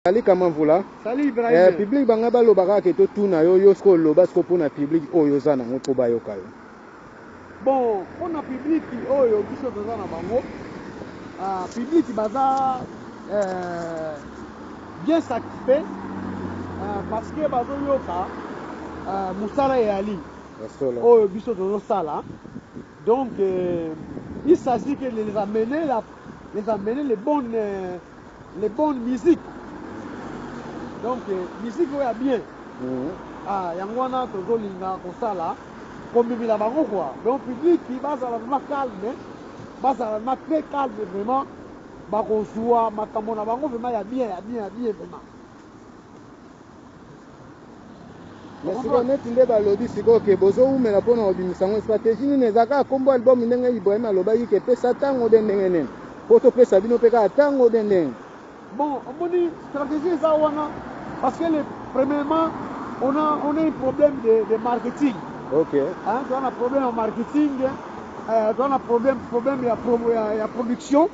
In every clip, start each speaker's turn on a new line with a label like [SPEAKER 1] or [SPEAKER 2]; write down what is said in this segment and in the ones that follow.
[SPEAKER 1] Salut, comment vous là?
[SPEAKER 2] Salut Ibrahim.
[SPEAKER 1] Public banga balobaka ke to tuna yo yo sko loba sko pona public oyo za nango po bayoka yo.
[SPEAKER 2] Bon, pona public oyo biso toza na bango. Public baza bien satisfait parce que bazo yoka musala yali. Oyo biso tozo sala. Donc il s'agit que les amener les bonnes musiques. Donc musique oyo bien. Yango wana tozolinga kosala komimila bango quoi. Donc public bazala vraiment calme, bazala vraiment très calme vraiment. Bakozwa makambo na bango vraiment ya bien vraiment.
[SPEAKER 1] Merci beaucoup nde balobi siko ke bozo umela pona obimisa ngo stratégie ni nezaka kombo album ndenge Ibrahim alobaki ke pesa tango de ndenge nene. Poto pesa bino peka tango de ndenge.
[SPEAKER 2] Bon, on dit stratégie ça wana parce que premièrement on a un problème de marketing.
[SPEAKER 1] OK.
[SPEAKER 2] Hein, on a un problème en marketing, on a un problème de production.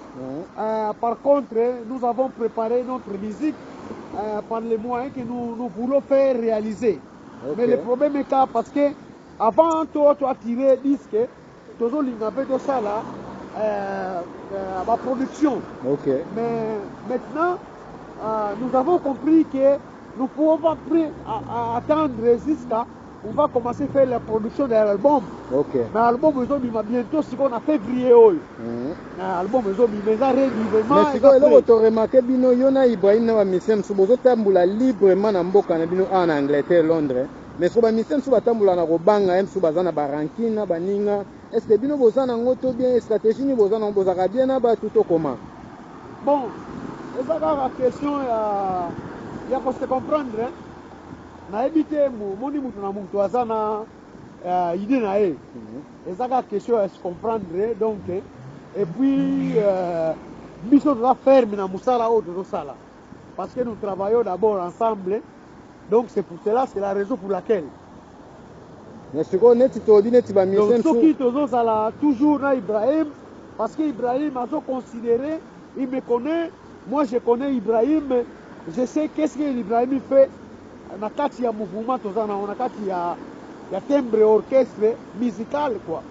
[SPEAKER 2] Par contre, nous avons préparé notre musique par les moyens que nous voulons faire réaliser. Okay. Mais le problème est là parce que avant toi tu as tiré disque, tu as fait tout ça là, la production.
[SPEAKER 1] Okay.
[SPEAKER 2] Mais maintenant, nous avons compris que nous ne pouvons pas attendre jusqu'à on va commencer à faire la production de l'album.
[SPEAKER 1] Okay.
[SPEAKER 2] Mais l'album est bientôt ce qu'on a fait février. L'album est vraiment.
[SPEAKER 1] Mais si vous avez remarqué, bino yona Ibrahim na misem subozo tambula librement na mboka na bino en Angleterre, Londres. Mais so ba misem suba tambula na kobanga em suba za na barankina baninga. Est-ce que bino bozana ngoto bien stratégie ni bozana bozaka bien na ba tout comment?
[SPEAKER 2] Bon, eza la question ya ko se comprendre. Na ebite moni mutu na mutu azana idée na ye. Eza la question à se comprendre donc et puis biso doit faire na musala o do sala parce que nous travaillons d'abord ensemble. Donc c'est pour cela, c'est la raison pour laquelle.
[SPEAKER 1] Mais ce qu'on est to dit net ba misem
[SPEAKER 2] so qui tozo sala toujours na Ibrahim parce que Ibrahim a considéré, il me connaît, moi je connais Ibrahim, je sais qu'est-ce que Ibrahim fait. Na kati ya mouvement tozana na kati ya timbre orchestre musical quoi.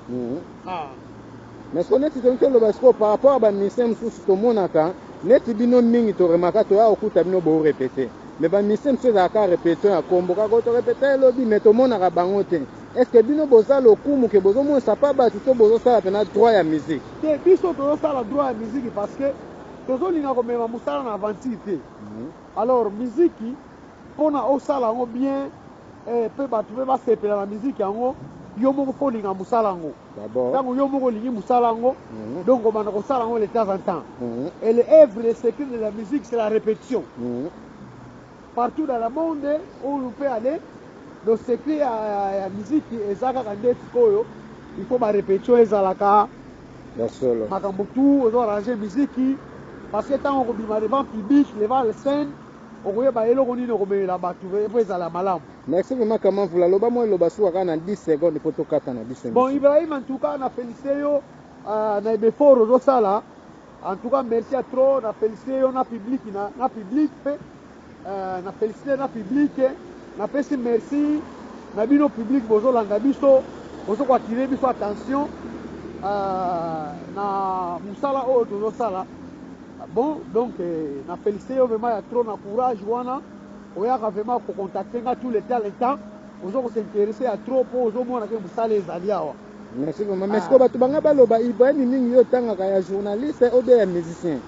[SPEAKER 1] Mais ce qu'on est to le basco par rapport à ba misem sous to monaka net bino mingi to remaka to ya okuta bino bo répéter. Mais ba misem se za ka répéter ya kombo ka ko to répéter lobi mais to monaka bango te. Est-ce que bino boza lokumu ke bozo mo sa pa ba to bozo sala pena droit ya musique?
[SPEAKER 2] Te biso to sala droit ya musique parce que tozo linga ko mema musala na aventure. Alors musique pona osala ngo bien pe batu pe basepela na musique yango yo moko folinga musala ngo
[SPEAKER 1] d'abord
[SPEAKER 2] tango yo moko lingi musala ngo donc on va kosala ngo de temps en temps et l'œuvre le secret de la musique c'est la répétition partout dans le monde où on peut aller le secret à la musique ezaka kandeti koyo il faut ma répétition ezalaka
[SPEAKER 1] solo
[SPEAKER 2] makambo tout ozo arranger musique parce que tango ko bima devant public devant la scène.
[SPEAKER 1] Merci vraiment comment vous l'avez moi le basu en 10 secondes pour to kata na 10 secondes.
[SPEAKER 2] Bon Ibrahim en tout cas na félicité yo na beforo do sala en tout cas merci à trop na félicité yo na public na public na félicité na public na pesi merci na bino public bozo langa biso bozo ko attirer biso attention na musala o do sala. Bon, donc, na félicité vraiment il y a trop de courage, on a vraiment contacter tous les talents, on va s'intéresser à trop pour aux hommes qui vous salez les alliés.
[SPEAKER 1] Merci vraiment. Mais ce que tu banga baloba Ibrahim mingi yo tanga ka journaliste ou bien musicien.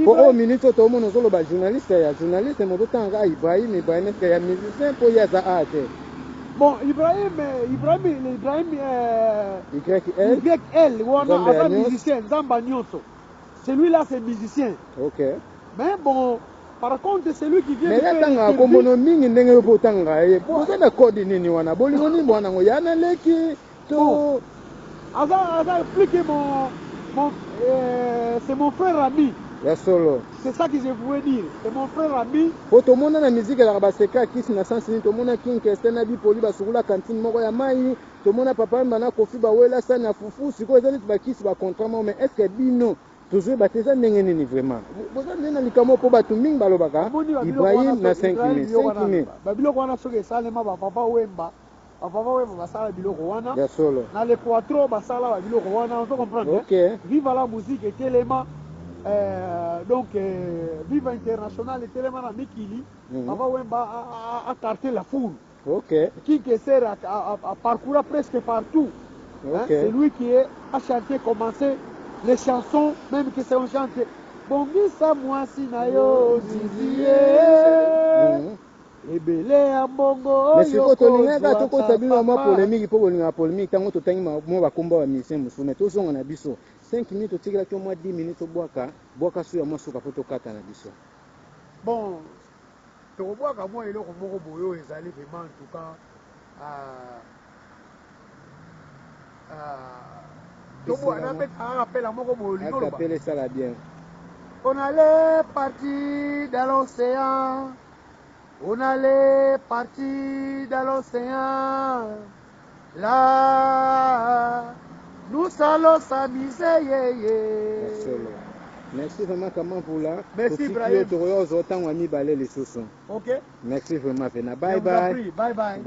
[SPEAKER 1] Pour au minute to mo no solo ba journaliste mo tanga Ibrahim que ya musicien pour ya za arte.
[SPEAKER 2] Bon, Ibrahim YL wana asa musicien Zamba Nyonso. Celui-là, c'est musicien.
[SPEAKER 1] Ok.
[SPEAKER 2] Mais bon, par contre, c'est lui qui vient
[SPEAKER 1] de faire... Mais là, comme on a mis une dingue pour tanga, pour faire la code ni wana, bolingo ni bwana ngo yana leki to.
[SPEAKER 2] Aza expliquer c'est mon frère ami.
[SPEAKER 1] Solo.
[SPEAKER 2] C'est ça que je voulais dire. C'est mon frère ami.
[SPEAKER 1] Pour tout le monde la musique la baseka kisi na sens ni tout le monde king kestena bi poli ba sukula cantine moko ya mai, tout le monde papa bana kofi ba wela sana fufu, siko ezali ba kisi ba contrat mais est-ce que bino toujours bateza ndenge nini vraiment boza nde na likambo mpo bato mingi balobaka Ibrahim na 5
[SPEAKER 2] babiloko wana soki esalema bapapa wemba basala biloko wana
[SPEAKER 1] ya solo
[SPEAKER 2] na le poitro basala babiloko wana ozo comprendre
[SPEAKER 1] ok
[SPEAKER 2] viva la musique etelema donc viva international etelema na mikili papa wemba a tarté la foule
[SPEAKER 1] ok
[SPEAKER 2] King Kesser a parcouru presque partout. Hein? C'est lui qui a chanté, commencé les chansons, même que c'est un chanté. Bongisa moi sinayo zizie. Ebele ambongo.
[SPEAKER 1] Mais si tu as tokota bino mwa polémique po bolinga polémique tango totangi mo bakomba ba musicien musu mais tozonga na biso 5 minutes otikela to mwa 10 minutes bwaka suya mwa suka po tokata na biso.
[SPEAKER 2] Bon, tokobwaka mwa eloko moko boyo ezali vraiment en tout cas on allait partir dans l'océan, on allait partir dans l'océan, là, nous allons s'amuser,
[SPEAKER 1] Merci vraiment comment pour là.
[SPEAKER 2] Merci Ibrahim.
[SPEAKER 1] Ok. Merci vraiment. Bye bye.
[SPEAKER 2] Bye bye.